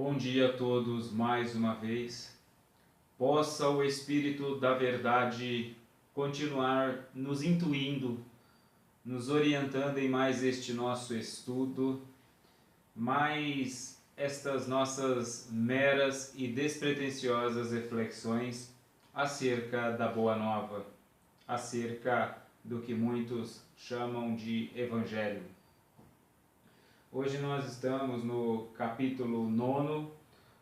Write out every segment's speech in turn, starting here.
Bom dia a todos mais uma vez. Possa o Espírito da Verdade continuar nos intuindo, nos orientando em mais este nosso estudo, mais estas nossas meras e despretensiosas reflexões acerca da Boa Nova, acerca do que muitos chamam de Evangelho. Hoje nós estamos no capítulo 9,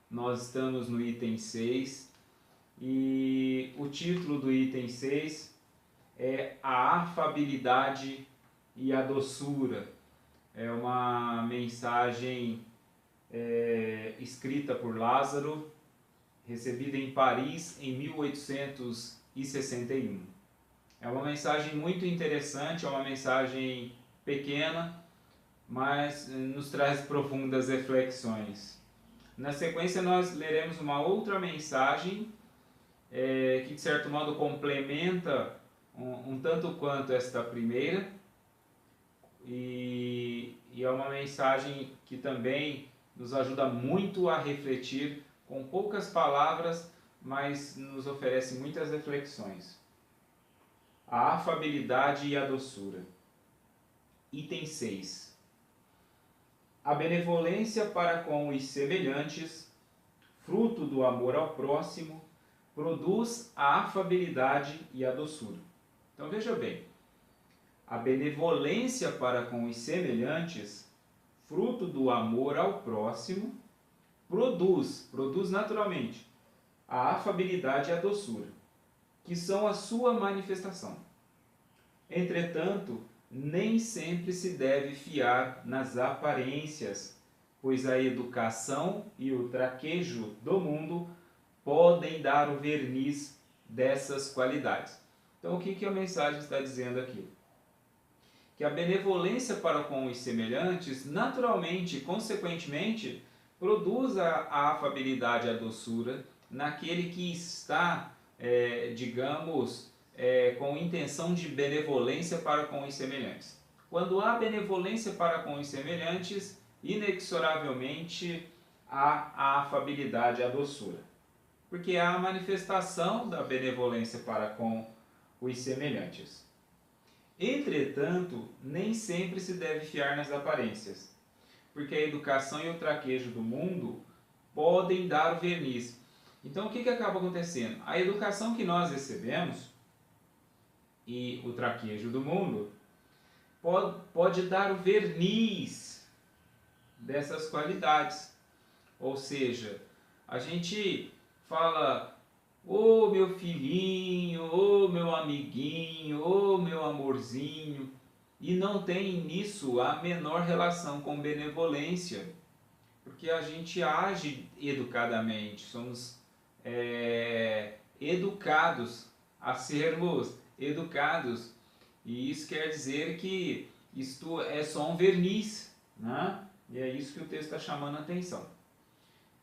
nós estamos no item 6 e o título do item 6 é A Afabilidade e a Doçura. É uma mensagem escrita por Lázaro, recebida em Paris em 1861. É uma mensagem muito interessante, é uma mensagem pequena, mas nos traz profundas reflexões. Na sequência nós leremos uma outra mensagem que de certo modo complementa um tanto quanto esta primeira, e é uma mensagem que também nos ajuda muito a refletir com poucas palavras, mas nos oferece muitas reflexões. A afabilidade e a doçura. Item 6. A benevolência para com os semelhantes, fruto do amor ao próximo, produz a afabilidade e a doçura. Então veja bem, a benevolência para com os semelhantes, fruto do amor ao próximo, produz naturalmente a afabilidade e a doçura, que são a sua manifestação. Entretanto, nem sempre se deve fiar nas aparências, pois a educação e o traquejo do mundo podem dar o verniz dessas qualidades. Então, o que a mensagem está dizendo aqui? Que a benevolência para com os semelhantes, naturalmente, consequentemente, produz a afabilidade e a doçura naquele que está, com intenção de benevolência para com os semelhantes. Quando há benevolência para com os semelhantes, inexoravelmente há a afabilidade e a doçura. Porque há a manifestação da benevolência para com os semelhantes. Entretanto, nem sempre se deve fiar nas aparências, porque a educação e o traquejo do mundo podem dar o verniz. Então, o que acaba acontecendo? A educação que nós recebemos e o traquejo do mundo pode dar o verniz dessas qualidades. Ou seja, a gente fala, ô meu filhinho, ô meu amiguinho, ô meu amorzinho, e não tem nisso a menor relação com benevolência, porque a gente age educadamente, somos educados a sermos educados, e isso quer dizer que isto é só um verniz, né? E é isso que o texto está chamando a atenção.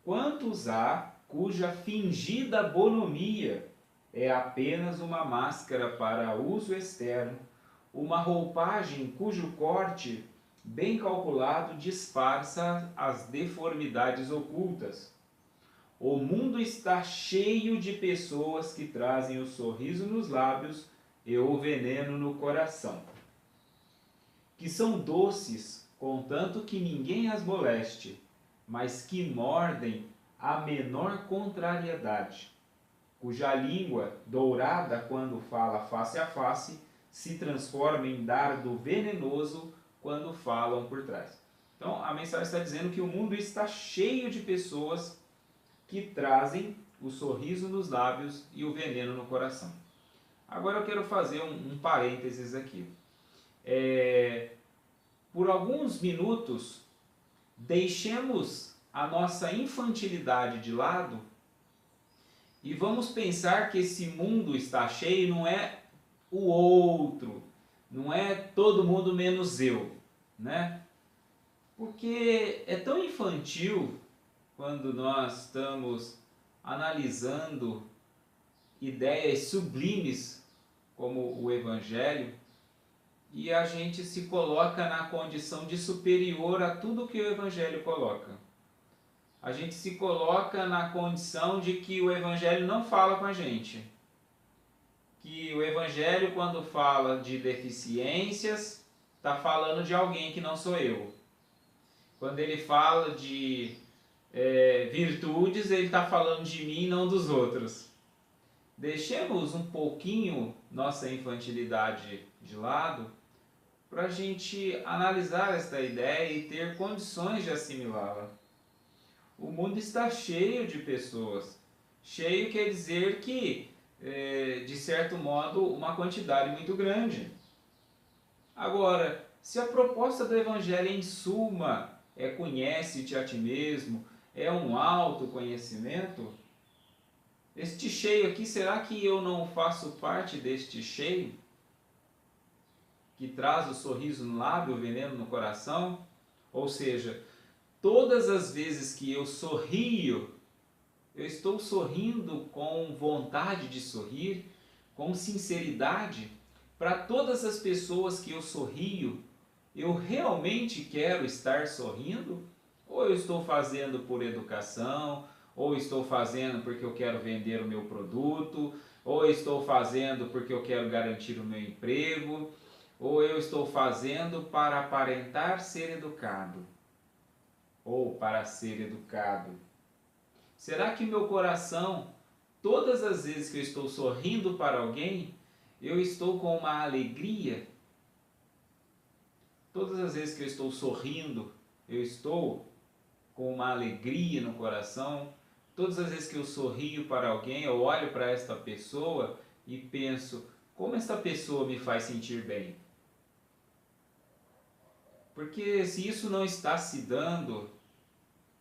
Quantos há cuja fingida bonomia é apenas uma máscara para uso externo, uma roupagem cujo corte bem calculado disfarça as deformidades ocultas. O mundo está cheio de pessoas que trazem o sorriso nos lábios e o veneno no coração, que são doces, contanto que ninguém as moleste, mas que mordem a menor contrariedade, cuja língua, dourada quando fala face a face, se transforma em dardo venenoso quando falam por trás. Então, a mensagem está dizendo que o mundo está cheio de pessoas que trazem o sorriso nos lábios e o veneno no coração. Agora eu quero fazer um parênteses aqui. Por alguns minutos, deixemos a nossa infantilidade de lado e vamos pensar que esse mundo está cheio, não é o outro, não é todo mundo menos eu, né? Porque é tão infantil quando nós estamos analisando ideias sublimes como o Evangelho e a gente se coloca na condição de superior a tudo que o Evangelho coloca. a gente se coloca na condição de que o Evangelho não fala com a gente. Que o Evangelho, quando fala de deficiências, está falando de alguém que não sou eu. Quando ele fala de virtudes, ele está falando de mim, não dos outros. Deixemos um pouquinho nossa infantilidade de lado para a gente analisar esta ideia e ter condições de assimilá-la. O mundo está cheio de pessoas. Cheio quer dizer que, de certo modo, uma quantidade muito grande. Agora, se a proposta do Evangelho em suma é conhece-te a ti mesmo, é um autoconhecimento, este cheio aqui, será que eu não faço parte deste cheio? Que traz o sorriso no lábio, o veneno no coração? Ou seja, todas as vezes que eu sorrio, eu estou sorrindo com vontade de sorrir, com sinceridade. Para todas as pessoas que eu sorrio, eu realmente quero estar sorrindo? Ou eu estou fazendo por educação, ou estou fazendo porque eu quero vender o meu produto, ou eu estou fazendo porque eu quero garantir o meu emprego, ou eu estou fazendo para aparentar ser educado, ou para ser educado. Será que meu coração, todas as vezes que eu estou sorrindo para alguém, eu estou com uma alegria? Todas as vezes que eu estou sorrindo, eu estou com uma alegria no coração? Todas as vezes que eu sorrio para alguém, eu olho para esta pessoa e penso, como esta pessoa me faz sentir bem? Porque se isso não está se dando,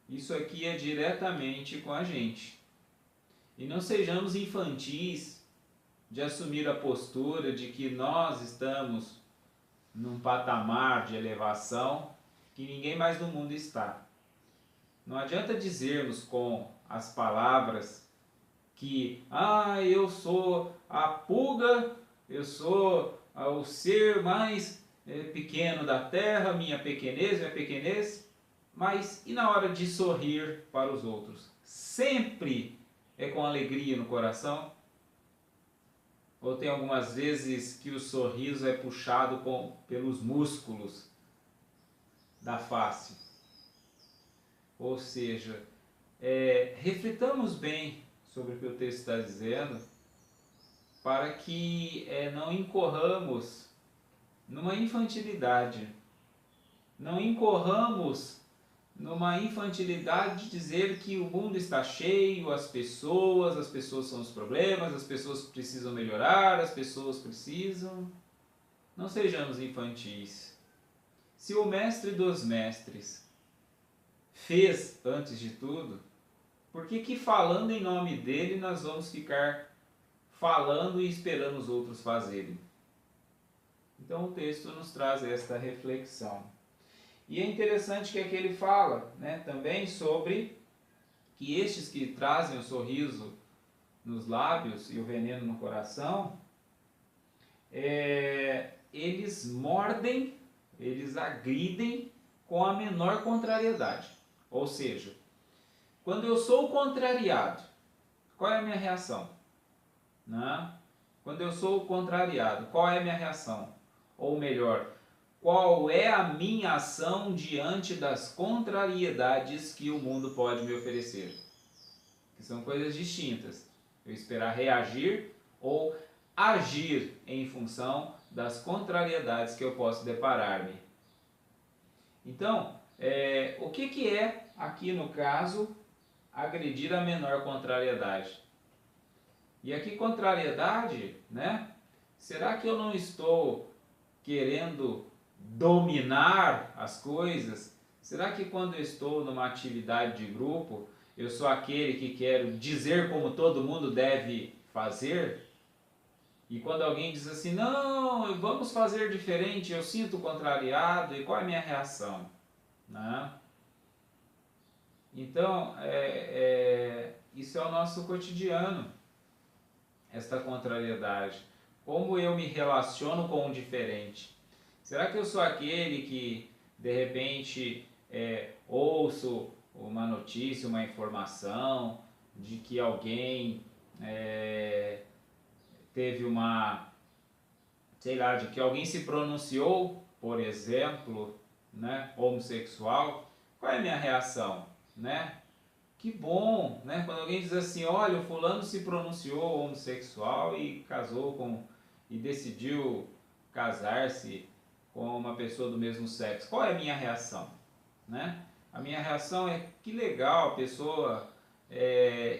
isso aqui é diretamente com a gente. E não sejamos infantis de assumir a postura de que nós estamos num patamar de elevação que ninguém mais no mundo está. Não adianta dizermos com as palavras que eu sou a pulga, eu sou o ser mais pequeno da terra, minha pequenez, mas e na hora de sorrir para os outros? Sempre é com alegria no coração? Ou tem algumas vezes que o sorriso é puxado pelos músculos da face? Ou seja, reflitamos bem sobre o que o texto está dizendo, para que não incorramos numa infantilidade. Não incorramos numa infantilidade de dizer que o mundo está cheio, as pessoas são os problemas, as pessoas precisam melhorar, as pessoas precisam... Não sejamos infantis. Se o mestre dos mestres fez antes de tudo, por que falando em nome dele nós vamos ficar falando e esperando os outros fazerem? Então o texto nos traz esta reflexão. E é interessante que aqui ele fala, também sobre que estes que trazem o sorriso nos lábios e o veneno no coração, eles mordem, eles agridem com a menor contrariedade. Ou seja, quando eu sou contrariado, qual é a minha reação? Quando eu sou contrariado, qual é a minha reação? Ou melhor, qual é a minha ação diante das contrariedades que o mundo pode me oferecer? Que são coisas distintas. Eu esperar reagir ou agir em função das contrariedades que eu posso deparar-me. Então, o que é, aqui no caso, agredir a menor contrariedade? E aqui contrariedade, será que eu não estou querendo dominar as coisas? Será que quando eu estou numa atividade de grupo, eu sou aquele que quero dizer como todo mundo deve fazer? E quando alguém diz assim, não, vamos fazer diferente, eu sinto contrariado, e qual é a minha reação? Então, isso é o nosso cotidiano, esta contrariedade. Como eu me relaciono com o diferente? Será que eu sou aquele que, de repente, ouço uma notícia, uma informação de que alguém teve uma, sei lá, de que alguém se pronunciou, por exemplo, né, homossexual, qual é a minha reação, né? Que bom, né? Quando alguém diz assim, olha, o fulano se pronunciou homossexual e casou com e decidiu casar-se com uma pessoa do mesmo sexo. Qual é a minha reação, né? A minha reação é que legal, a pessoa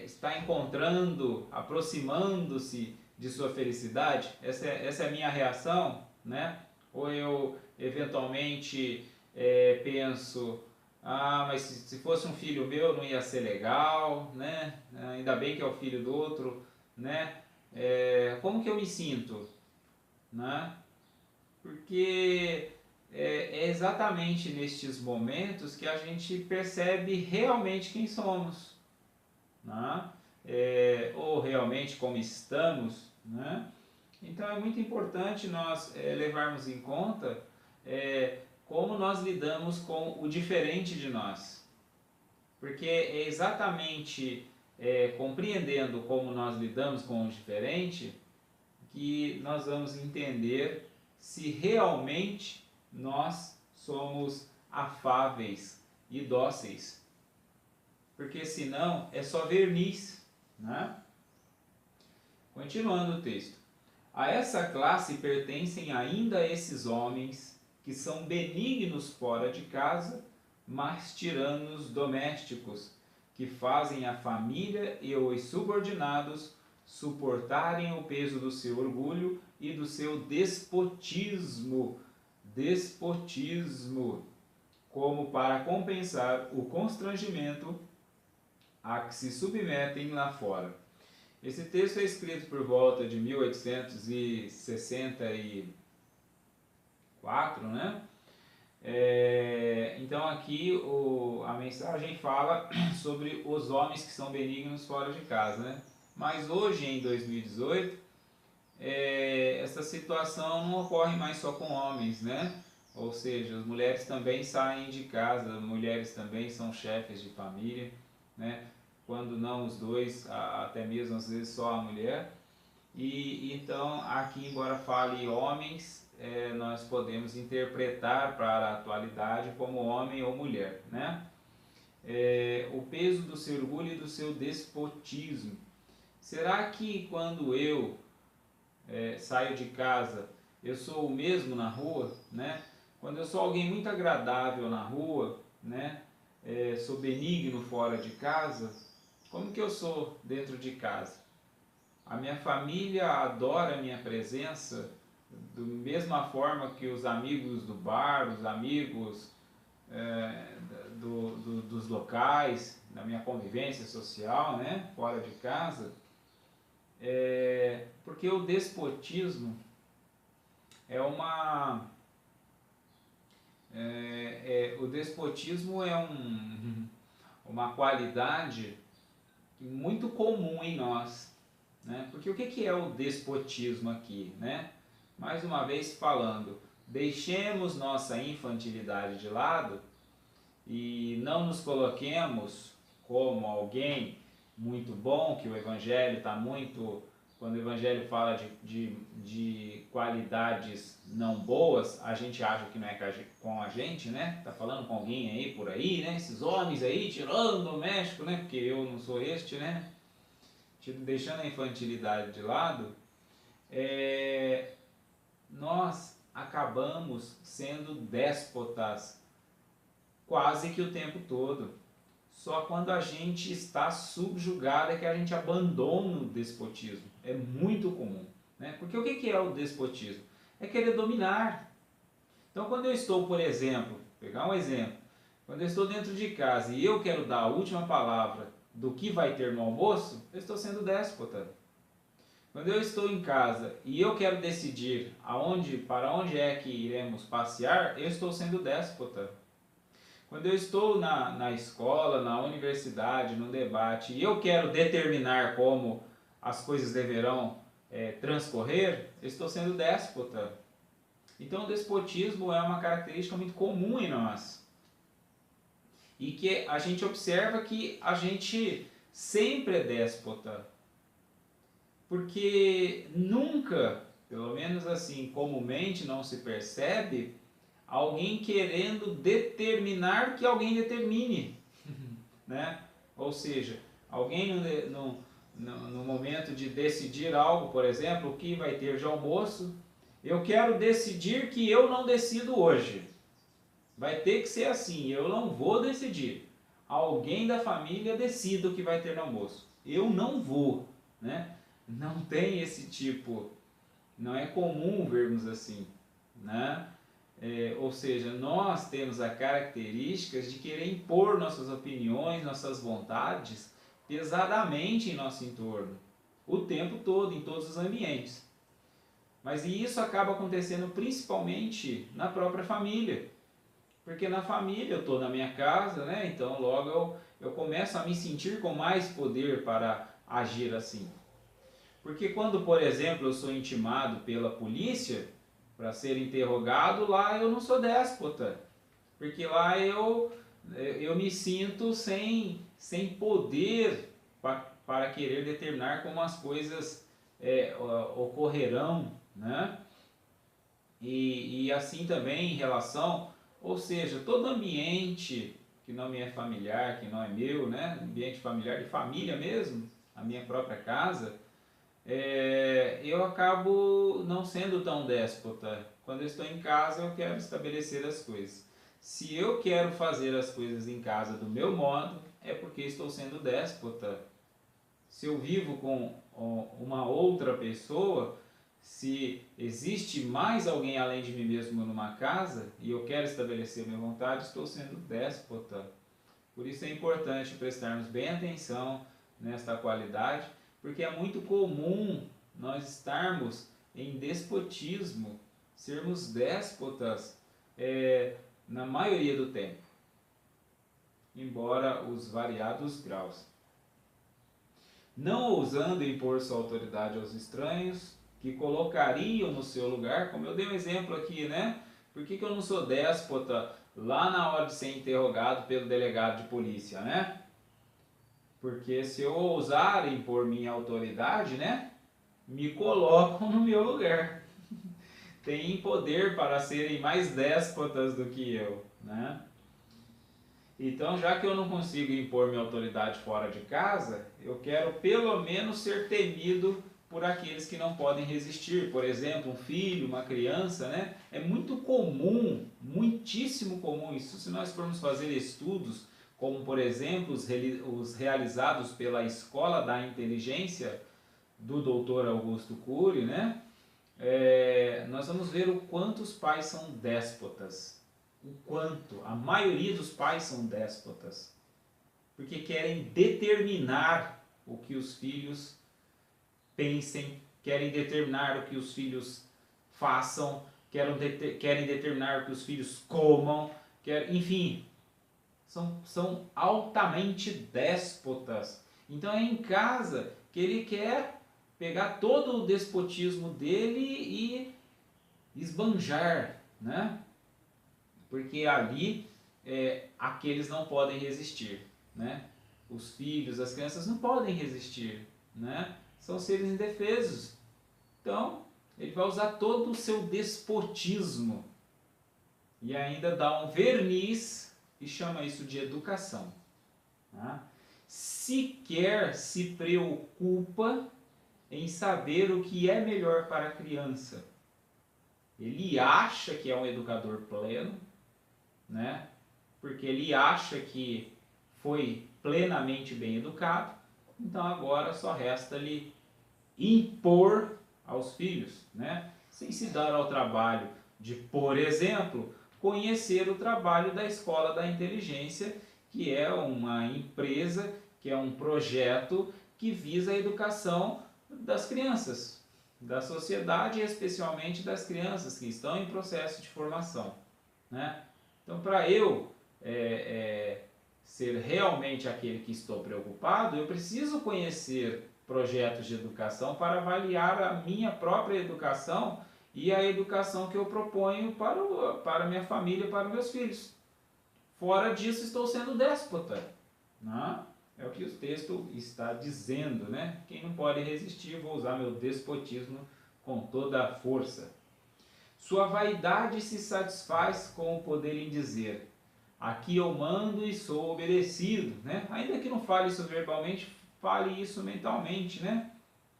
está encontrando, aproximando-se de sua felicidade. Essa é a minha reação, né? Ou eu eventualmente penso, mas se fosse um filho meu não ia ser legal, né? Ainda bem que é o filho do outro, né? Como que eu me sinto, né? Porque é exatamente nestes momentos que a gente percebe realmente quem somos, né? Ou realmente como estamos, né? Então é muito importante nós levarmos em conta como nós lidamos com o diferente de nós, porque é exatamente compreendendo como nós lidamos com o diferente que nós vamos entender se realmente nós somos afáveis e dóceis, porque senão é só verniz, né? Continuando o texto. A essa classe pertencem ainda esses homens que são benignos fora de casa, mas tiranos domésticos, que fazem a família e os subordinados suportarem o peso do seu orgulho e do seu despotismo, como para compensar o constrangimento a que se submetem lá fora. Esse texto é escrito por volta de 1864, né? Então aqui a mensagem fala sobre os homens que são benignos fora de casa, né? Mas hoje, em 2018, essa situação não ocorre mais só com homens, né? Ou seja, as mulheres também saem de casa, as mulheres também são chefes de família, né? Quando não os dois, até mesmo às vezes só a mulher. E então aqui, embora fale homens, nós podemos interpretar para a atualidade como homem ou mulher, né? O peso do seu orgulho e do seu despotismo. Será que quando eu saio de casa, eu sou o mesmo na rua, né? Quando eu sou alguém muito agradável na rua, né? Sou benigno fora de casa, como que eu sou dentro de casa? A minha família adora a minha presença da mesma forma que os amigos do bar, os amigos dos locais, da minha convivência social, né? Fora de casa. Porque o despotismo é uma... o despotismo é uma qualidade muito comum em nós, né? Porque o que é o despotismo aqui, né? Mais uma vez falando, deixemos nossa infantilidade de lado e não nos coloquemos como alguém muito bom, que o Evangelho está muito... Quando o Evangelho fala de qualidades não boas, a gente acha que não é com a gente, né? Tá falando com alguém aí por aí, né? Esses homens aí tirando o doméstico, né? Porque eu não sou este, né? Deixando a infantilidade de lado, nós acabamos sendo déspotas quase que o tempo todo. Só quando a gente está subjugado é que a gente abandona o despotismo. É muito comum, né? Porque o que é o despotismo? É querer dominar. Então, quando eu estou, por exemplo, pegar um exemplo, quando eu estou dentro de casa e eu quero dar a última palavra do que vai ter no almoço, eu estou sendo déspota. Quando eu estou em casa e eu quero decidir para onde é que iremos passear, eu estou sendo déspota. Quando eu estou na escola, na universidade, no debate, e eu quero determinar como as coisas deverão transcorrer, eu estou sendo déspota. Então o despotismo é uma característica muito comum em nós. e que a gente observa que a gente sempre é déspota, porque nunca, pelo menos assim, comumente não se percebe alguém querendo determinar que alguém determine, né? Ou seja, alguém no momento de decidir algo, por exemplo, o que vai ter de almoço, eu quero decidir que eu não decido hoje. Vai ter que ser assim, eu não vou decidir. Alguém da família decida o que vai ter no almoço. Eu não vou, né? Não tem esse tipo, não é comum vermos assim, né? Ou seja, nós temos a característica de querer impor nossas opiniões, nossas vontades pesadamente em nosso entorno, o tempo todo, em todos os ambientes. Mas isso acaba acontecendo principalmente na própria família, porque na família eu estou na minha casa, né? Então logo eu começo a me sentir com mais poder para agir assim. Porque quando, por exemplo, eu sou intimado pela polícia para ser interrogado, lá eu não sou déspota, porque lá eu me sinto sem poder para querer determinar como as coisas ocorrerão, né? E assim também em relação, ou seja, todo ambiente que não me é familiar, que não é meu, né? Ambiente familiar, de família mesmo, a minha própria casa, eu acabo não sendo tão déspota. Quando eu estou em casa, eu quero estabelecer as coisas. Se eu quero fazer as coisas em casa do meu modo, é porque estou sendo déspota. Se eu vivo com uma outra pessoa, se existe mais alguém além de mim mesmo numa casa e eu quero estabelecer a minha vontade, estou sendo déspota. Por isso é importante prestarmos bem atenção nesta qualidade, porque é muito comum nós estarmos em despotismo, sermos déspotas na maioria do tempo, embora os variados graus. Não ousando impor sua autoridade aos estranhos, que colocariam no seu lugar, como eu dei um exemplo aqui, né? Por que eu não sou déspota lá na hora de ser interrogado pelo delegado de polícia, né? Porque se eu ousar impor minha autoridade, né? Me colocam no meu lugar. Têm poder para serem mais déspotas do que eu, né? Então, já que eu não consigo impor minha autoridade fora de casa, eu quero pelo menos ser temido por aqueles que não podem resistir. Por exemplo, um filho, uma criança, né? É muito comum, muitíssimo comum isso, se nós formos fazer estudos, como por exemplo os realizados pela Escola da Inteligência do Dr. Augusto Cury, né? Nós vamos ver o quanto os pais são déspotas. O quanto a maioria dos pais são déspotas, porque querem determinar o que os filhos pensem, querem determinar o que os filhos façam, querem determinar o que os filhos comam, enfim, são altamente déspotas. Então é em casa que ele quer pegar todo o despotismo dele e esbanjar, né? Porque ali aqueles não podem resistir, né? Os filhos, as crianças não podem resistir, né? São seres indefesos. Então, ele vai usar todo o seu despotismo e ainda dá um verniz e chama isso de educação. Tá? Sequer se preocupa em saber o que é melhor para a criança. Ele acha que é um educador pleno, né? Porque ele acha que foi plenamente bem educado, então agora só resta-lhe impor aos filhos, né? Sem se dar ao trabalho de, por exemplo, conhecer o trabalho da Escola da Inteligência, que é uma empresa, que é um projeto que visa a educação das crianças, da sociedade e especialmente das crianças que estão em processo de formação, né? Então, para eu ser realmente aquele que estou preocupado, eu preciso conhecer projetos de educação para avaliar a minha própria educação e a educação que eu proponho para a minha família, para meus filhos. Fora disso, estou sendo déspota. Né? É o que o texto está dizendo, né? Quem não pode resistir, vou usar meu despotismo com toda a força. Sua vaidade se satisfaz com o poder em dizer: aqui eu mando e sou obedecido, né? Ainda que não fale isso verbalmente, fale isso mentalmente, né?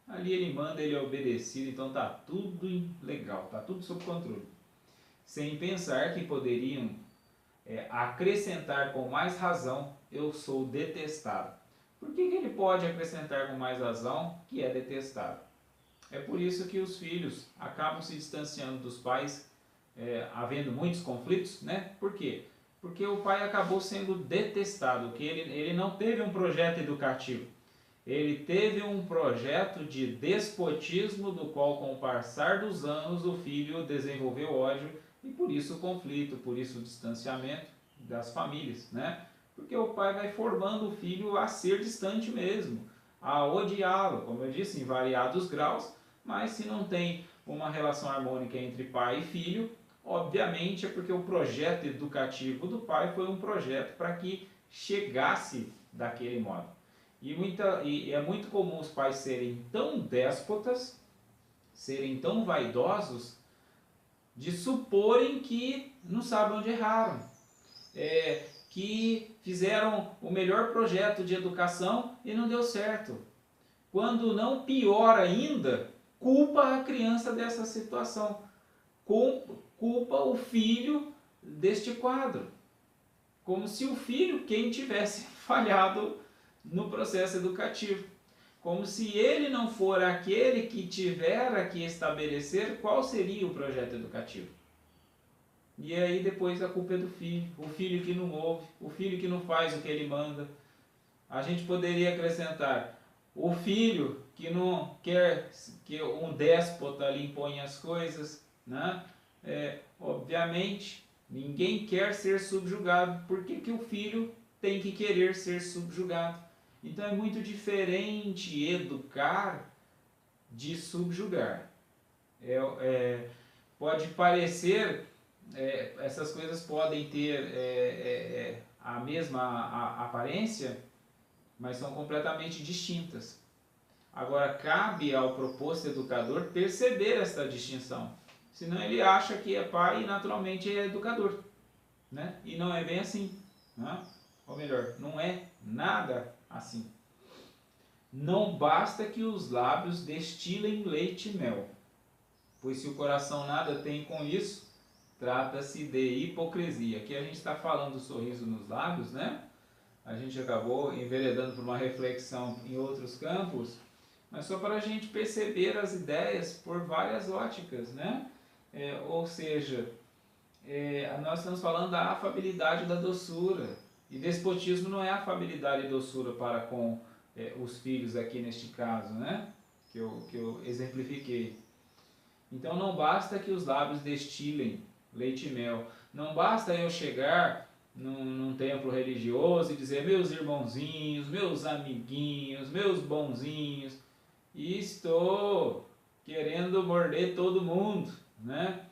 Ali ele manda, ele é obedecido, então tá tudo legal, tá tudo sob controle. Sem pensar que poderiam acrescentar com mais razão: eu sou detestado. Por que ele pode acrescentar com mais razão que é detestado? É por isso que os filhos acabam se distanciando dos pais, havendo muitos conflitos, né? Por quê? Porque o pai acabou sendo detestado, que ele não teve um projeto educativo. Ele teve um projeto de despotismo, do qual, com o passar dos anos, o filho desenvolveu ódio, e por isso o conflito, por isso o distanciamento das famílias, né? Porque o pai vai formando o filho a ser distante mesmo, a odiá-lo, como eu disse, em variados graus, mas se não tem uma relação harmônica entre pai e filho, obviamente é porque o projeto educativo do pai foi um projeto para que chegasse daquele modo. E é muito comum os pais serem tão déspotas, serem tão vaidosos, de suporem que não sabem onde erraram, que fizeram o melhor projeto de educação e não deu certo. Quando não, pior ainda, culpa a criança dessa situação, culpa o filho deste quadro, como se o filho quem tivesse falhado no processo educativo, como se ele não for aquele que tiver que estabelecer qual seria o projeto educativo. E aí depois a culpa é do filho, o filho que não ouve, o filho que não faz o que ele manda. A gente poderia acrescentar o filho que não quer que um déspota lhe imponha as coisas, né? Obviamente, ninguém quer ser subjugado. Por que o filho tem que querer ser subjugado? Então é muito diferente educar de subjugar. Pode parecer, essas coisas podem ter a mesma aparência, mas são completamente distintas. Agora, cabe ao proposto educador perceber esta distinção. Senão ele acha que é pai e naturalmente é educador. Né? E não é bem assim. Né? Ou melhor, não é nada assim. Não basta que os lábios destilem leite e mel, pois se o coração nada tem com isso, trata-se de hipocrisia. Aqui a gente está falando do sorriso nos lábios, né? A gente acabou enveredando por uma reflexão em outros campos, mas só para a gente perceber as ideias por várias óticas, né? Ou seja, nós estamos falando da afabilidade e da doçura, e despotismo não é afabilidade e doçura para com os filhos aqui neste caso, né? Que eu exemplifiquei. Então não basta que os lábios destilem leite e mel, não basta eu chegar num templo religioso e dizer: meus irmãozinhos, meus amiguinhos, meus bonzinhos, e estou querendo morder todo mundo, né?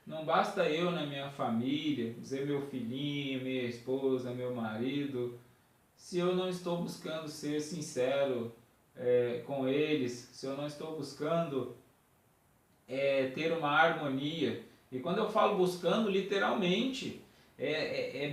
Não basta eu na minha família dizer meu filhinho, minha esposa, meu marido, se eu não estou buscando ser sincero com eles, se eu não estou buscando ter uma harmonia. E quando eu falo buscando, literalmente,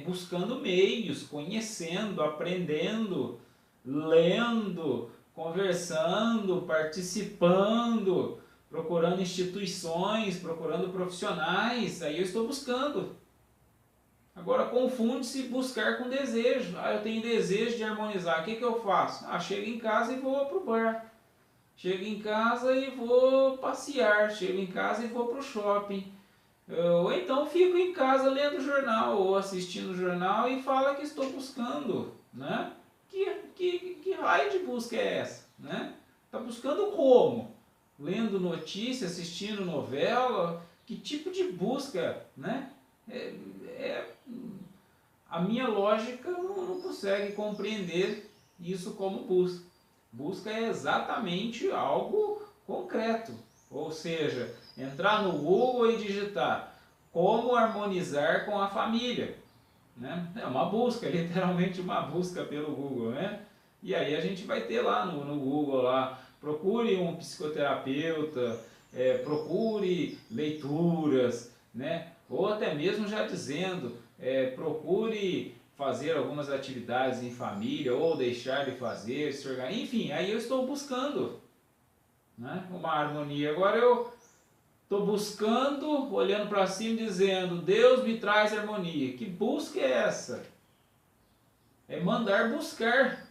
buscando meios, conhecendo, aprendendo, lendo, conversando, participando, procurando instituições, procurando profissionais. Aí eu estou buscando. Agora confunde-se buscar com desejo. Eu tenho desejo de harmonizar. O que eu faço? Chego em casa e vou para o bar. Chego em casa e vou passear. Chego em casa e vou para o shopping. Ou então fico em casa lendo jornal ou assistindo jornal e falo que estou buscando, né? Que raio de busca é essa, né? Está buscando como? Lendo notícia, assistindo novela? Que tipo de busca, né? A minha lógica não consegue compreender isso como busca. Busca é exatamente algo concreto, ou seja, entrar no Google e digitar como harmonizar com a família. né? É uma busca, literalmente uma busca pelo Google, né? E aí a gente vai ter lá no Google lá, procure um psicoterapeuta, procure leituras, né? Ou até mesmo já dizendo, procure fazer algumas atividades em família ou deixar de fazer, se organizar. Enfim, aí eu estou buscando, né, uma harmonia. Agora eu estou buscando, olhando para cima dizendo, Deus me traz harmonia. Que busca é essa? É mandar buscar.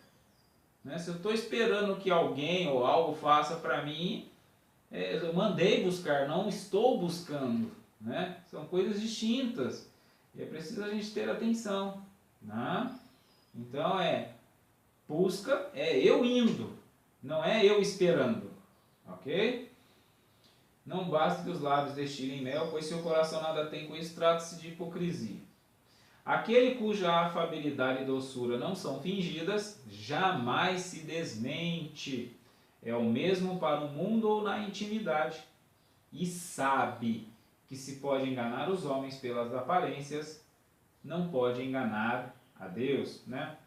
Né? Se eu estou esperando que alguém ou algo faça para mim, eu mandei buscar, não estou buscando. Né? São coisas distintas. E é preciso a gente ter atenção. Né? Então busca é eu indo, não é eu esperando. Ok? Não basta que os lábios destilem mel, pois seu coração nada tem com isso, trata-se de hipocrisia. Aquele cuja afabilidade e doçura não são fingidas, jamais se desmente. É o mesmo para o mundo ou na intimidade. E sabe que se pode enganar os homens pelas aparências, não pode enganar a Deus, né?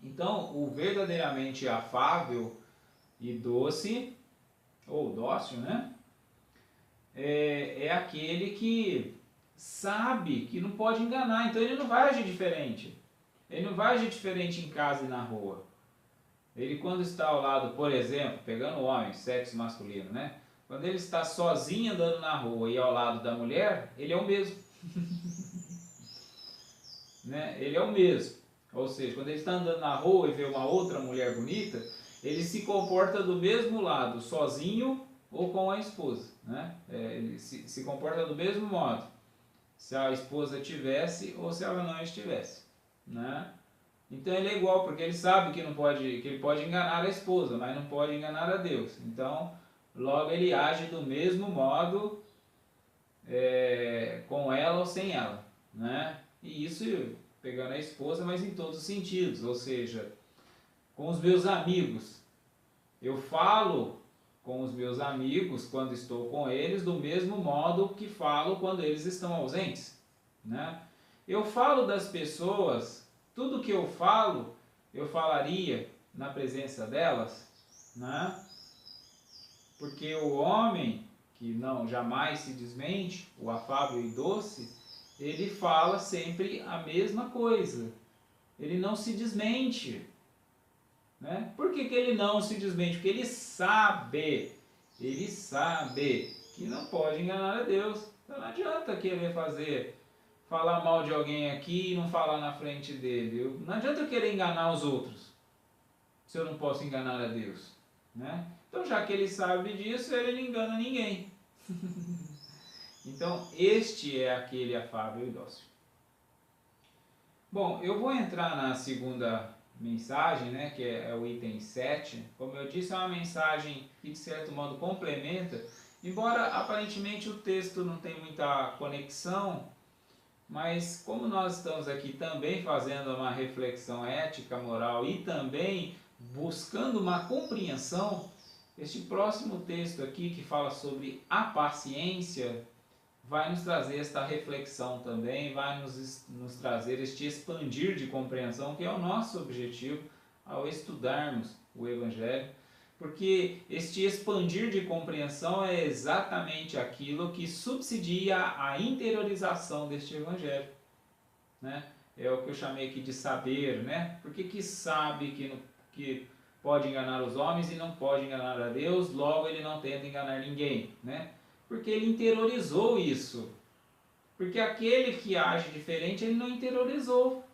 Então, o verdadeiramente afável e doce, ou dócil, né? É aquele que sabe que não pode enganar, então ele não vai agir diferente. Ele não vai agir diferente em casa e na rua. Ele, quando está ao lado, por exemplo, pegando o homem, sexo masculino, né? Quando ele está sozinho andando na rua e ao lado da mulher, ele é o mesmo. Né? Ele é o mesmo. Ou seja, quando ele está andando na rua e vê uma outra mulher bonita, ele se comporta do mesmo lado, sozinho ou com a esposa. Né? Ele se comporta do mesmo modo, se a esposa tivesse ou se ela não estivesse. Né? Então ele é igual, porque ele sabe que, não pode, que ele pode enganar a esposa, mas não pode enganar a Deus. Então, logo ele age do mesmo modo com ela ou sem ela. Né? E isso pegando a esposa, mas em todos os sentidos. Ou seja, com os meus amigos, eu falo com os meus amigos quando estou com eles do mesmo modo que falo quando eles estão ausentes. Né? Eu falo das pessoas, tudo que eu falo, eu falaria na presença delas, né? Porque o homem que não jamais se desmente, o afável e doce, ele fala sempre a mesma coisa. Ele não se desmente. Né? Por que ele não se desmente? Porque ele sabe que não pode enganar a Deus. Então não adianta querer falar mal de alguém aqui e não falar na frente dele. Não adianta eu querer enganar os outros, se eu não posso enganar a Deus. Né? Então, já que ele sabe disso, ele não engana ninguém. Então, este é aquele afável e dócil. Bom, eu vou entrar na segunda mensagem, né, que é o item 7. Como eu disse, é uma mensagem que de certo modo complementa, embora aparentemente o texto não tenha muita conexão, mas como nós estamos aqui também fazendo uma reflexão ética, moral e também buscando uma compreensão, este próximo texto aqui que fala sobre a paciência vai nos trazer esta reflexão também, vai nos trazer este expandir de compreensão, que é o nosso objetivo ao estudarmos o Evangelho, porque este expandir de compreensão é exatamente aquilo que subsidia a interiorização deste Evangelho. Né? É o que eu chamei aqui de saber, né? Porque que sabe que pode enganar os homens e não pode enganar a Deus, logo ele não tenta enganar ninguém, né? Porque ele interiorizou isso. Porque aquele que age diferente, ele não interiorizou.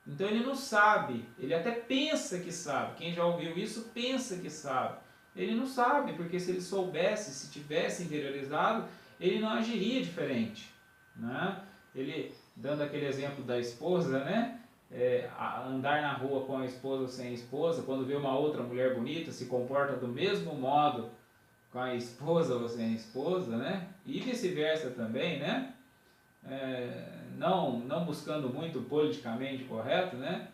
Então ele não sabe, ele até pensa que sabe. Quem já ouviu isso pensa que sabe. Ele não sabe, porque se ele soubesse, se tivesse interiorizado, ele não agiria diferente. Né? Ele, dando aquele exemplo da esposa, né? Andar na rua com a esposa ou sem a esposa, quando vê uma outra mulher bonita, se comporta do mesmo modo com a esposa ou sem a esposa, né? E vice-versa também, né? Não buscando muito politicamente correto, né?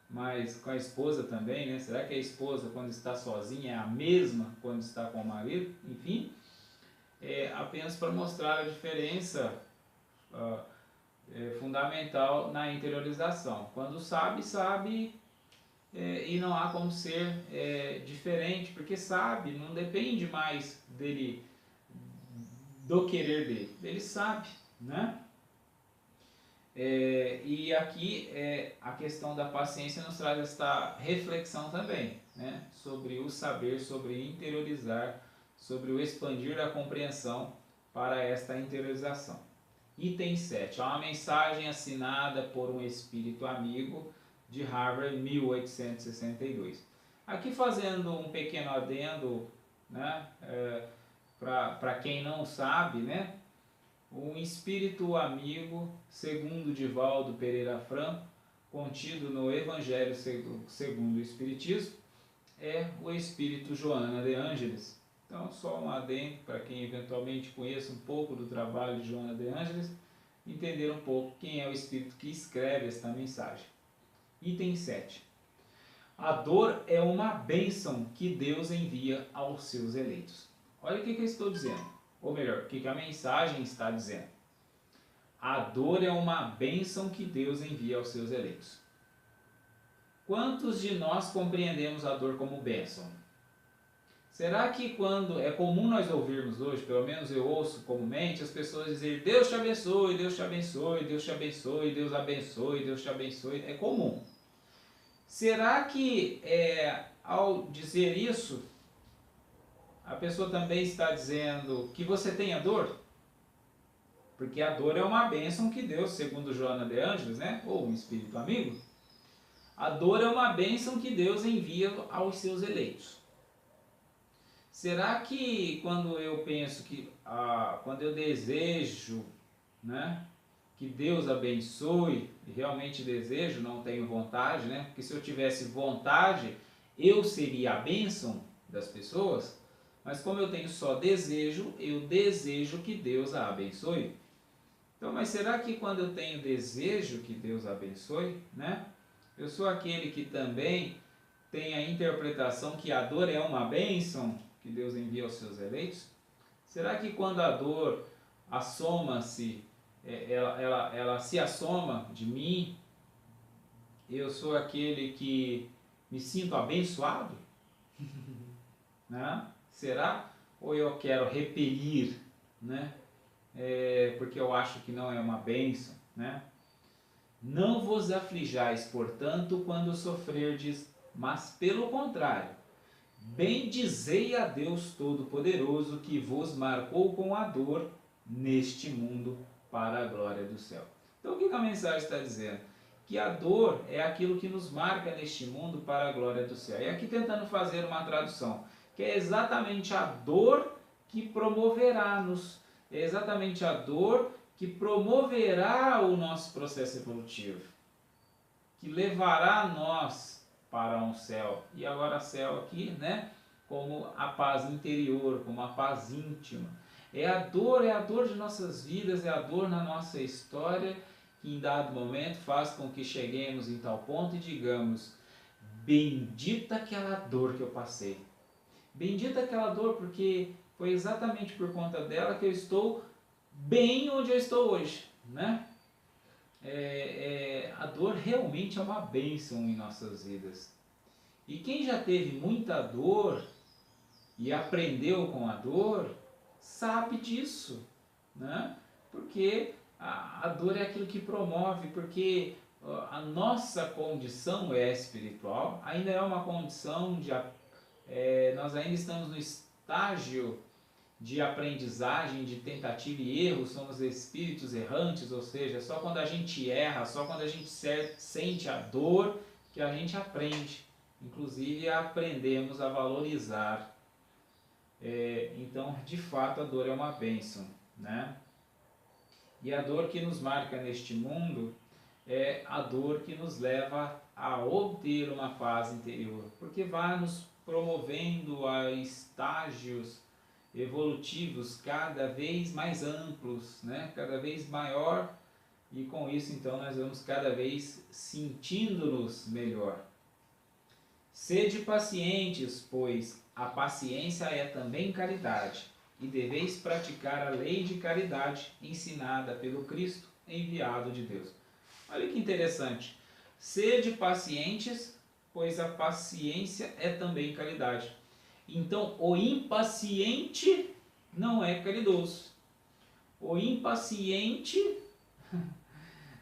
Mas com a esposa também, né? Será que a esposa, quando está sozinha, é a mesma quando está com o marido? Enfim, apenas para mostrar a diferença fundamental na interiorização. Quando sabe, sabe, e não há como ser diferente, porque sabe, não depende mais dele, do querer dele, ele sabe, né? E aqui a questão da paciência nos traz esta reflexão também, né? Sobre o saber, sobre interiorizar, sobre o expandir da compreensão para esta interiorização. Item 7. Há uma mensagem assinada por um espírito amigo de Harvard, 1862. Aqui fazendo um pequeno adendo, né? Para quem não sabe, né? Um espírito amigo, segundo Divaldo Pereira Franco, contido no Evangelho segundo o Espiritismo, é o espírito Joana de Ângeles. Então, só um adendo para quem eventualmente conheça um pouco do trabalho de Joana de Ângeles, entender um pouco quem é o espírito que escreve esta mensagem. Item 7. A dor é uma bênção que Deus envia aos seus eleitos. Olha o que eu estou dizendo. Ou melhor, o que a mensagem está dizendo. A dor é uma bênção que Deus envia aos seus eleitos. Quantos de nós compreendemos a dor como bênção? Será que quando é comum nós ouvirmos hoje, pelo menos eu ouço comumente, as pessoas dizerem Deus te abençoe, Deus te abençoe, Deus te abençoe, Deus abençoe, Deus te abençoe. É comum. Será que ao dizer isso, a pessoa também está dizendo que você tenha dor? Porque a dor é uma bênção que Deus, segundo Joana de Ângeles, né? Ou um espírito amigo, a dor é uma bênção que Deus envia aos seus eleitos. Será que quando eu penso quando eu desejo, né, que Deus abençoe, e realmente desejo, não tenho vontade, né? Porque se eu tivesse vontade, eu seria a bênção das pessoas, mas como eu tenho só desejo, eu desejo que Deus a abençoe. Então, mas será que quando eu tenho desejo que Deus abençoe, né? Eu sou aquele que também tem a interpretação que a dor é uma bênção que Deus envia aos seus eleitos? Será que quando a dor assoma-se, ela se assoma de mim, eu sou aquele que me sinto abençoado? Né? Será? Ou eu quero repelir, né? Porque eu acho que não é uma bênção, né? Não vos aflijais, portanto, quando sofrerdes, mas pelo contrário, bendizei a Deus Todo-Poderoso, que vos marcou com a dor neste mundo para a glória do céu. Então, o que a mensagem está dizendo? Que a dor é aquilo que nos marca neste mundo para a glória do céu. E aqui tentando fazer uma tradução, que é exatamente a dor que promoverá-nos, é exatamente a dor que promoverá o nosso processo evolutivo, que levará nós para um céu. E agora céu aqui, né, como a paz interior, como a paz íntima. É a dor de nossas vidas, é a dor na nossa história que em dado momento faz com que cheguemos em tal ponto e digamos, bendita aquela dor que eu passei. Bendita aquela dor, porque foi exatamente por conta dela que eu estou bem onde eu estou hoje, né? A dor realmente é uma bênção em nossas vidas. E quem já teve muita dor e aprendeu com a dor, sabe disso, né? Porque a dor é aquilo que promove, porque a nossa condição espiritual ainda é uma condição nós ainda estamos no estágio de aprendizagem, de tentativa e erro, somos espíritos errantes, ou seja, só quando a gente erra, só quando a gente sente a dor que a gente aprende. Inclusive aprendemos a valorizar. Então, de fato, a dor é uma bênção, né? E a dor que nos marca neste mundo é a dor que nos leva a obter uma paz interior, porque vai nos promovendo a estágios evolutivos cada vez mais amplos, né? Cada vez maior, e com isso então nós vamos cada vez sentindo-nos melhor. Sede pacientes, pois a paciência é também caridade, e deveis praticar a lei de caridade ensinada pelo Cristo, enviado de Deus. Olha que interessante. Sede pacientes, pois a paciência é também caridade. Então, o impaciente não é caridoso. O impaciente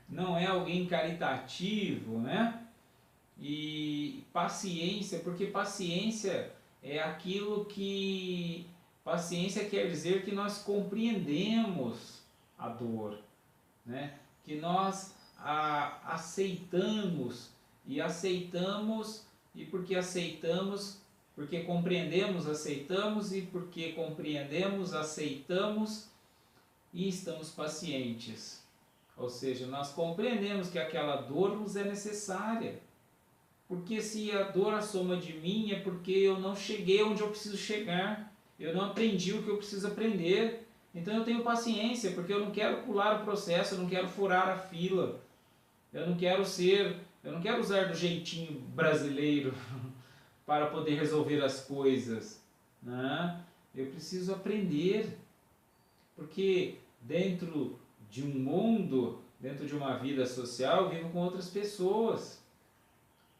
não é alguém caritativo, né? E paciência, porque paciência é aquilo que... Paciência quer dizer que nós compreendemos a dor, né? Que nós aceitamos, e porque aceitamos, porque compreendemos, aceitamos, e porque compreendemos, aceitamos e estamos pacientes. Ou seja, nós compreendemos que aquela dor nos é necessária. Porque se a dor assoma de mim é porque eu não cheguei onde eu preciso chegar, eu não aprendi o que eu preciso aprender. Então eu tenho paciência, porque eu não quero pular o processo, eu não quero furar a fila. Eu não quero usar do jeitinho brasileiro para poder resolver as coisas, né? Eu preciso aprender, porque dentro de um mundo, dentro de uma vida social, eu vivo com outras pessoas.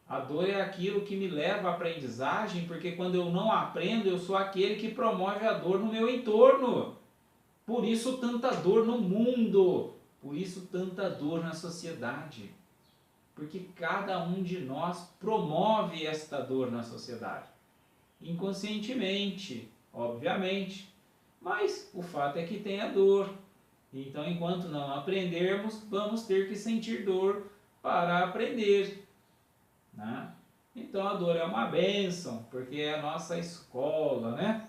A dor é aquilo que me leva à aprendizagem, porque quando eu não aprendo, eu sou aquele que promove a dor no meu entorno. Por isso tanta dor no mundo, por isso tanta dor na sociedade. Porque cada um de nós promove esta dor na sociedade. Inconscientemente, obviamente. Mas o fato é que tem a dor. Então, enquanto não aprendermos, vamos ter que sentir dor para aprender, né? Então, a dor é uma bênção, porque é a nossa escola, né?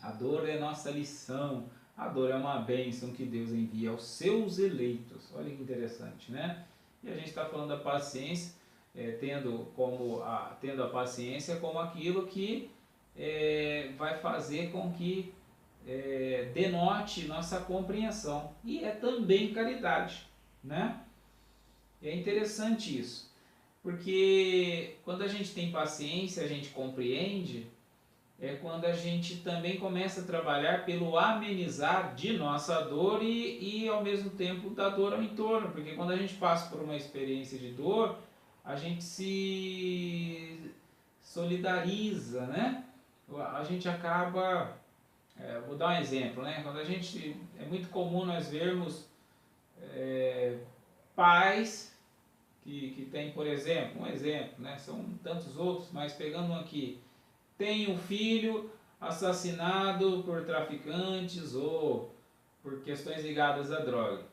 A dor é a nossa lição. A dor é uma bênção que Deus envia aos seus eleitos. Olha que interessante, né? E a gente está falando da paciência, tendo a paciência como aquilo que vai fazer com que denote nossa compreensão. E é também caridade, né? E é interessante isso, porque quando a gente tem paciência, a gente compreende, é quando a gente também começa a trabalhar pelo amenizar de nossa dor e ao mesmo tempo da dor ao entorno, porque quando a gente passa por uma experiência de dor, a gente se solidariza, né? A gente acaba, vou dar um exemplo, né? Quando é muito comum nós vermos pais que tem, por exemplo, né? São tantos outros, mas pegando um aqui, tem um filho assassinado por traficantes ou por questões ligadas à droga.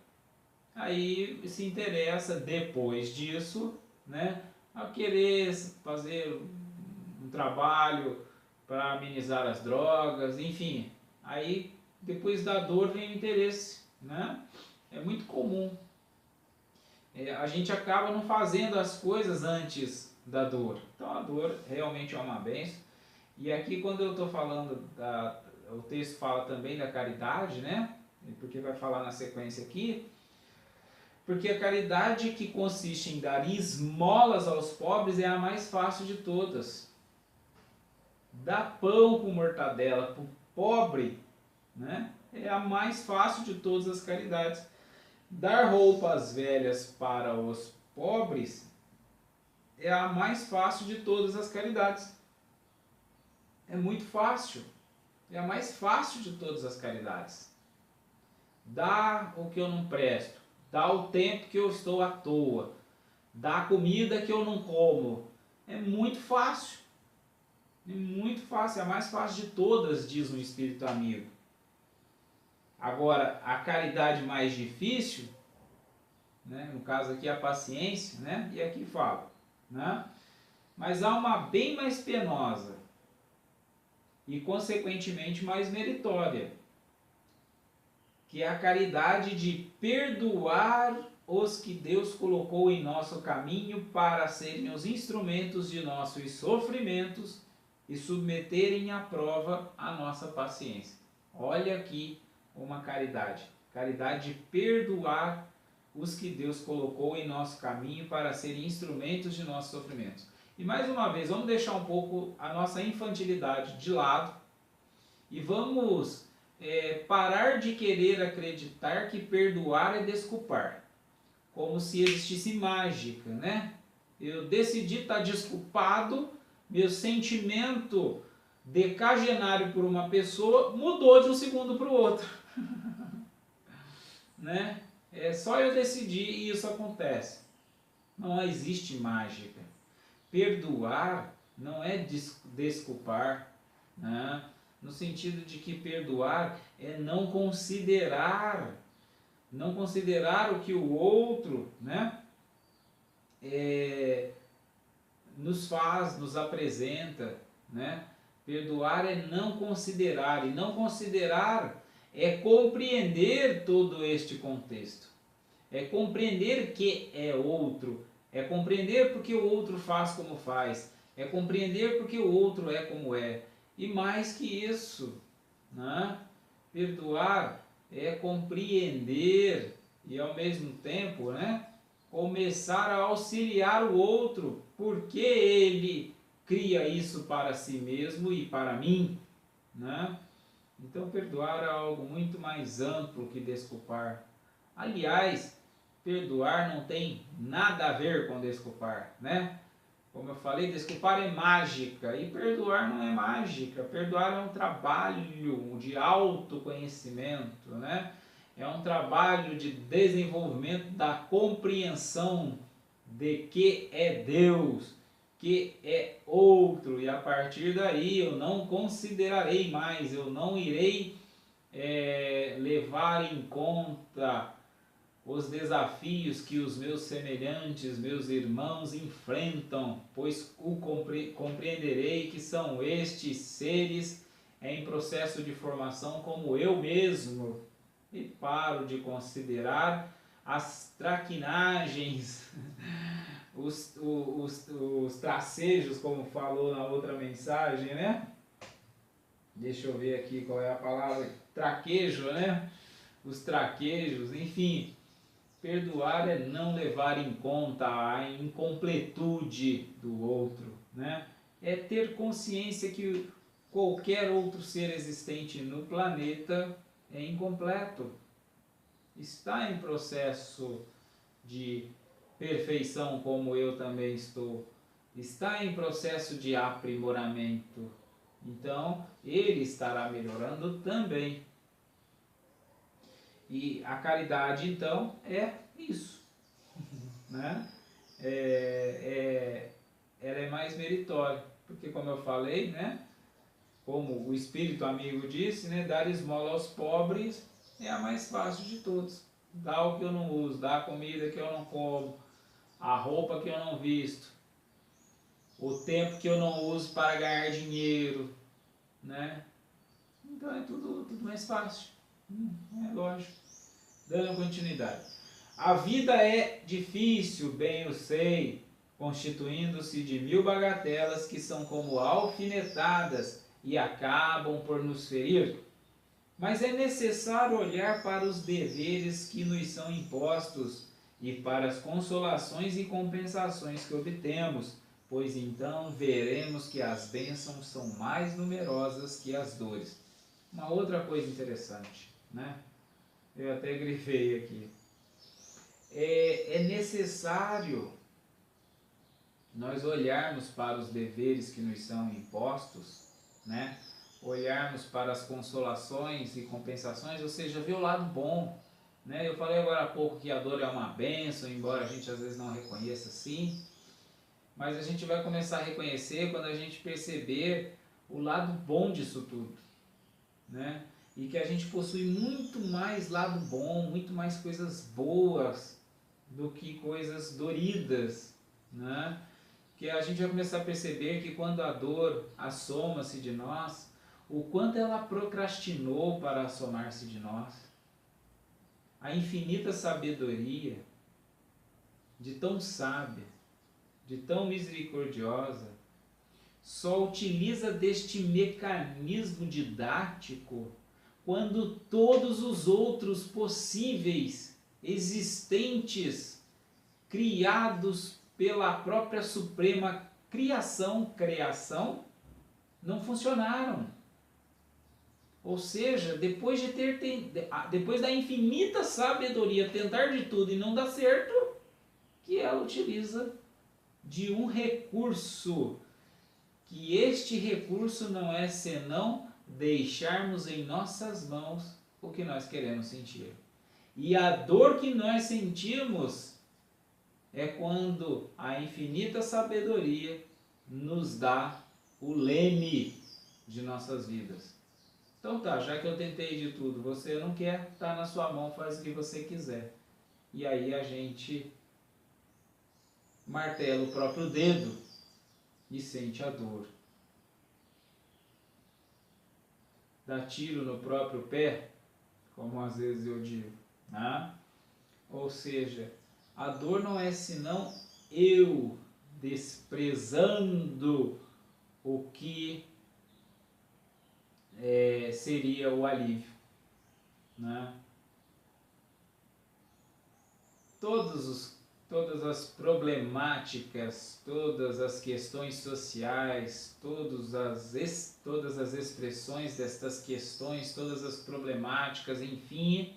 Aí se interessa, depois disso, né, a querer fazer um trabalho para amenizar as drogas, enfim. Aí, depois da dor, vem o interesse, né? É muito comum. A gente acaba não fazendo as coisas antes da dor. Então, a dor realmente é uma bênção. E aqui, quando eu estou falando, o texto fala também da caridade, né? Porque vai falar na sequência aqui. Porque a caridade que consiste em dar esmolas aos pobres é a mais fácil de todas. Dar pão com mortadela para o pobre, né? É a mais fácil de todas as caridades. Dar roupas velhas para os pobres é a mais fácil de todas as caridades. É muito fácil. É a mais fácil de todas as caridades. Dá o que eu não presto. Dá o tempo que eu estou à toa. Dá a comida que eu não como. É muito fácil. É muito fácil. É a mais fácil de todas, diz um espírito amigo. Agora, a caridade mais difícil, né, no caso aqui a paciência, né, e aqui fala, né, mas há uma bem mais penosa e consequentemente mais meritória, que é a caridade de perdoar os que Deus colocou em nosso caminho para serem os instrumentos de nossos sofrimentos e submeterem à prova a nossa paciência. Olha aqui uma caridade de perdoar os que Deus colocou em nosso caminho para serem instrumentos de nossos sofrimentos. E mais uma vez, vamos deixar um pouco a nossa infantilidade de lado e vamos parar de querer acreditar que perdoar é desculpar, como se existisse mágica, né? Eu decidi estar desculpado, meu sentimento decagenário por uma pessoa mudou de um segundo para o outro, né? É só eu decidir e isso acontece. Não existe mágica. Perdoar não é desculpar, né? No sentido de que perdoar é não considerar o que o outro, né, nos faz, nos apresenta, né? Perdoar é não considerar, e não considerar é compreender todo este contexto, é compreender que é outro, é compreender porque o outro faz como faz, é compreender porque o outro é como é, e mais que isso, né? Perdoar é compreender e ao mesmo tempo, né, começar a auxiliar o outro, porque ele cria isso para si mesmo e para mim, né? Então perdoar é algo muito mais amplo que desculpar. Aliás, perdoar não tem nada a ver com desculpar, né? Como eu falei, desculpar é mágica e perdoar não é mágica. Perdoar é um trabalho de autoconhecimento, né? É um trabalho de desenvolvimento da compreensão de que é Deus, que é outro, e a partir daí eu não considerarei mais, eu não irei levar em conta os desafios que os meus semelhantes, meus irmãos enfrentam, pois compreenderei que são estes seres em processo de formação como eu mesmo, e paro de considerar as traquinagens, os tracejos, como falou na outra mensagem, né? Deixa eu ver aqui qual é a palavra, traquejo, né? Os traquejos, enfim. Perdoar é não levar em conta a incompletude do outro, né? É ter consciência que qualquer outro ser existente no planeta é incompleto, está em processo de perfeição, como eu também estou, está em processo de aprimoramento, então ele estará melhorando também. E a caridade, então, é isso, né? Ela é mais meritória, porque como eu falei, né? Como o Espírito Amigo disse, né? Dar esmola aos pobres é a mais fácil de todos. Dar o que eu não uso, dar a comida que eu não como, a roupa que eu não visto, o tempo que eu não uso para ganhar dinheiro, né? Então é tudo mais fácil, é lógico. Dando continuidade. A vida é difícil, bem eu sei, constituindo-se de 1000 bagatelas que são como alfinetadas e acabam por nos ferir. Mas é necessário olhar para os deveres que nos são impostos e para as consolações e compensações que obtemos, pois então veremos que as bênçãos são mais numerosas que as dores. Uma outra coisa interessante, né? Eu até grifei aqui. É necessário nós olharmos para os deveres que nos são impostos, né? Olharmos para as consolações e compensações, ou seja, ver o lado bom, né? Eu falei agora há pouco que a dor é uma bênção, embora a gente às vezes não reconheça assim, mas a gente vai começar a reconhecer quando a gente perceber o lado bom disso tudo, né? E que a gente possui muito mais lado bom, muito mais coisas boas do que coisas doridas, né? Que a gente vai começar a perceber que quando a dor assoma-se de nós, o quanto ela procrastinou para assomar-se de nós. A infinita sabedoria de tão sábia, de tão misericordiosa, só utiliza deste mecanismo didático quando todos os outros possíveis, existentes, criados pela própria suprema criação, não funcionaram. Ou seja, depois depois da infinita sabedoria tentar de tudo e não dar certo, que ela utiliza de um recurso, que este recurso não é senão deixarmos em nossas mãos o que nós queremos sentir. E a dor que nós sentimos é quando a infinita sabedoria nos dá o leme de nossas vidas. Então tá, já que eu tentei de tudo, você não quer, tá na sua mão, faz o que você quiser. E aí a gente martela o próprio dedo e sente a dor. Dá tiro no próprio pé, como às vezes eu digo, né? Ou seja, a dor não é senão eu desprezando o que seria o alívio, né? Todas as problemáticas, todas as questões sociais, todas as expressões destas questões, todas as problemáticas, enfim,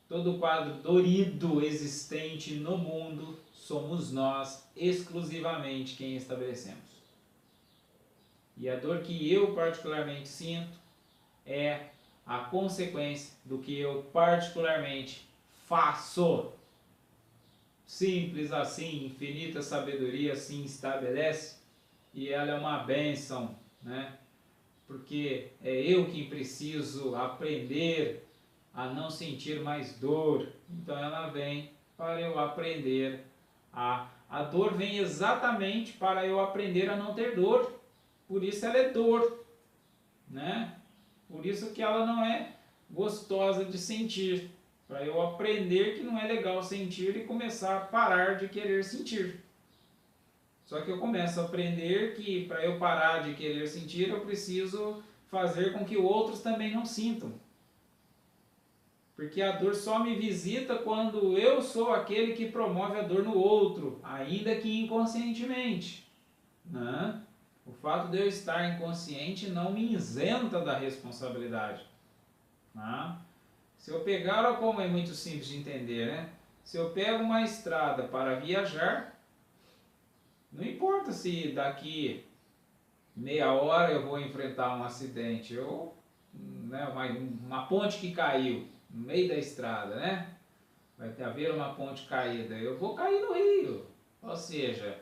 todo o quadro dorido existente no mundo, somos nós exclusivamente quem estabelecemos. E a dor que eu particularmente sinto é a consequência do que eu particularmente faço. Simples assim, infinita sabedoria assim estabelece, e ela é uma bênção, né? Porque é eu quem preciso aprender a não sentir mais dor. Então ela vem para eu aprender a dor vem exatamente para eu aprender a não ter dor. Por isso ela é dor, né? Por isso que ela não é gostosa de sentir. Para eu aprender que não é legal sentir e começar a parar de querer sentir. Só que eu começo a aprender que para eu parar de querer sentir, eu preciso fazer com que outros também não sintam. Porque a dor só me visita quando eu sou aquele que promove a dor no outro, ainda que inconscientemente, né? O fato de eu estar inconsciente não me isenta da responsabilidade, né? Se eu pegar, como é muito simples de entender, né? Se eu pego uma estrada para viajar, não importa se daqui meia hora eu vou enfrentar um acidente, né, uma ponte que caiu no meio da estrada, né? Vai haver uma ponte caída, eu vou cair no rio. Ou seja,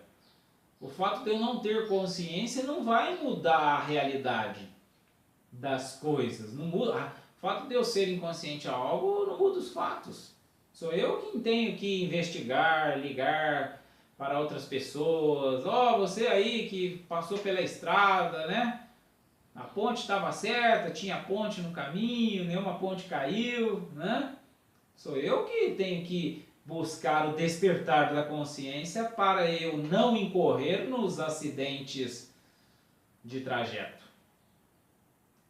o fato de eu não ter consciência não vai mudar a realidade das coisas, não muda. O fato de eu ser inconsciente a algo não muda os fatos. Sou eu quem tenho que investigar, ligar para outras pessoas. Você aí que passou pela estrada, né? A ponte estava certa, tinha ponte no caminho, nenhuma ponte caiu, né? Sou eu que tenho que buscar o despertar da consciência para eu não incorrer nos acidentes de trajeto.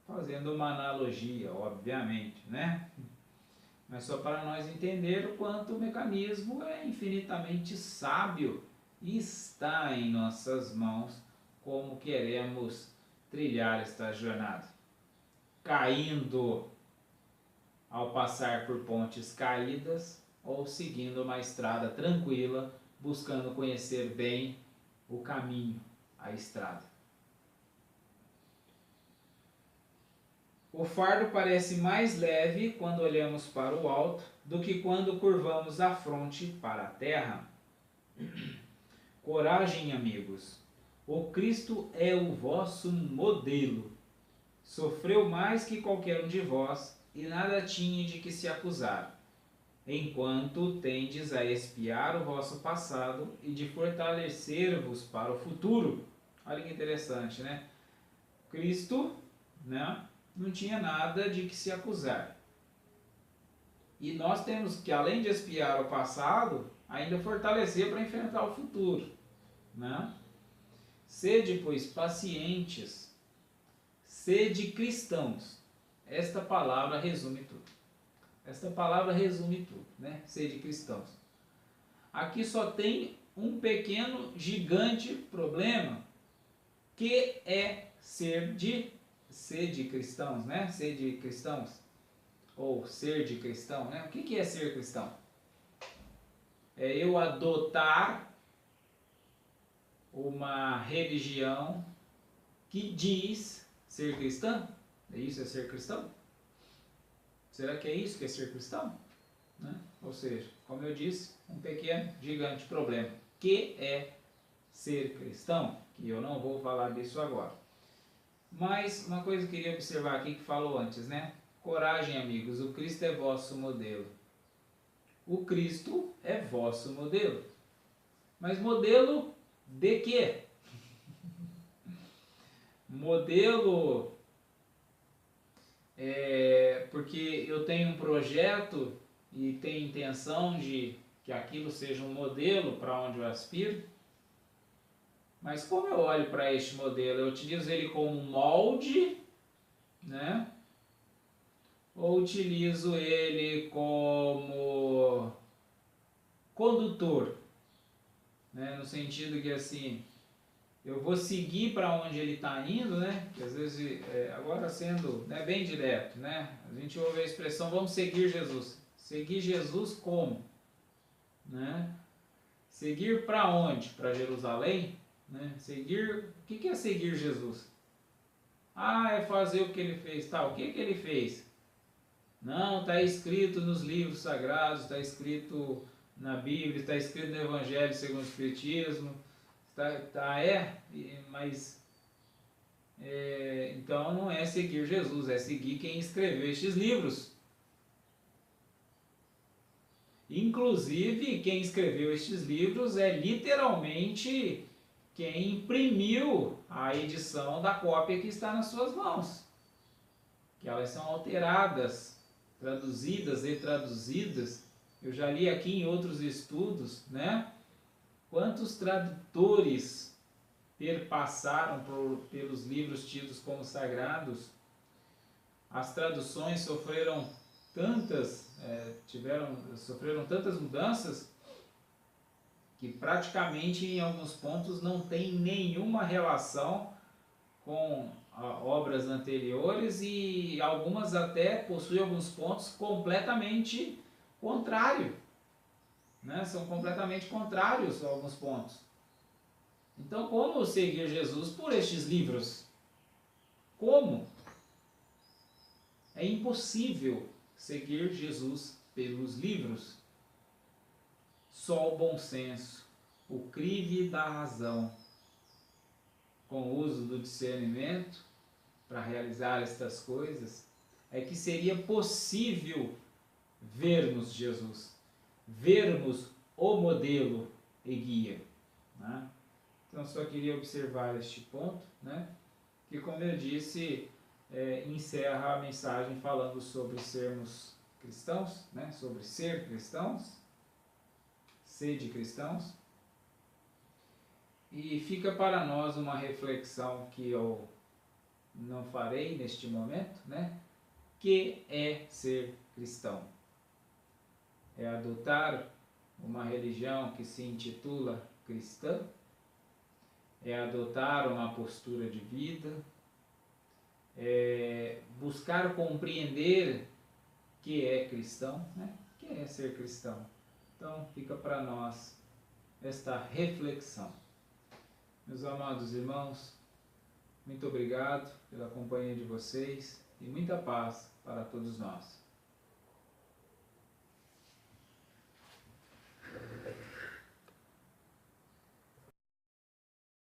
Fazendo uma analogia, obviamente, né? Mas só para nós entender o quanto o mecanismo é infinitamente sábio e está em nossas mãos como queremos trilhar esta jornada. Caindo ao passar por pontes caídas ou seguindo uma estrada tranquila, buscando conhecer bem o caminho, a estrada. O fardo parece mais leve quando olhamos para o alto do que quando curvamos a fronte para a terra. Coragem, amigos. O Cristo é o vosso modelo. Sofreu mais que qualquer um de vós e nada tinha de que se acusar, enquanto tendes a expiar o vosso passado e de fortalecer-vos para o futuro. Olha que interessante, né? Cristo, né, não tinha nada de que se acusar. E nós temos que, além de expiar o passado, ainda fortalecer para enfrentar o futuro, né? Sede, pois, pacientes, sede cristãos. Esta palavra resume tudo. Esta palavra resume tudo, né? Sede cristãos. Aqui só tem um pequeno, gigante problema, que é sede cristãos, né? Sede cristãos, ou ser de cristão, né? O que é ser cristão? É eu adotar uma religião que diz ser cristã? Isso é ser cristão? Será que é isso que é ser cristão? Né? Ou seja, como eu disse, um pequeno, gigante problema. Que é ser cristão? Que eu não vou falar disso agora. Mas uma coisa que eu queria observar aqui que falou antes, né? Coragem, amigos, o Cristo é vosso modelo. O Cristo é vosso modelo. Mas modelo de quê? Modelo porque eu tenho um projeto e tenho intenção de que aquilo seja um modelo para onde eu aspiro. Mas como eu olho para este modelo? Eu utilizo ele como molde, né? Ou utilizo ele como condutor, né? No sentido que assim, eu vou seguir para onde ele está indo, né? Que às vezes, agora sendo, né, bem direto, né? A gente ouve a expressão, vamos seguir Jesus. Seguir Jesus como? Né? Seguir para onde? Para Jerusalém? Né? Seguir, o que é seguir Jesus? Ah, é fazer o que ele fez. Tá, o que ele fez? Não, está escrito nos livros sagrados, está escrito na Bíblia, está escrito no Evangelho segundo o Espiritismo, mas então não é seguir Jesus, é seguir quem escreveu estes livros. Inclusive, quem escreveu estes livros é literalmente quem imprimiu a edição da cópia que está nas suas mãos. Que elas são alteradas, traduzidas e retraduzidas. Eu já li aqui em outros estudos, né? Quantos tradutores perpassaram pelos livros tidos como sagrados. As traduções sofreram tantas mudanças que praticamente em alguns pontos não tem nenhuma relação com obras anteriores e algumas até possuem alguns pontos completamente contrários, né? São completamente contrários a alguns pontos. Então, como seguir Jesus por estes livros? Como? É impossível seguir Jesus pelos livros. Só o bom senso, o crivo da razão, com o uso do discernimento para realizar estas coisas, é que seria possível vermos Jesus, vermos o modelo e guia, né? Então, só queria observar este ponto, né? Que, como eu disse, encerra a mensagem falando sobre sermos cristãos, né? Sobre ser cristãos, sede cristãos. E fica para nós uma reflexão que eu não farei neste momento, né? Que é ser cristão? É adotar uma religião que se intitula cristã? É adotar uma postura de vida? É buscar compreender que é cristão, né? Que é ser cristão? Então, fica para nós esta reflexão. Meus amados irmãos, muito obrigado pela companhia de vocês e muita paz para todos nós.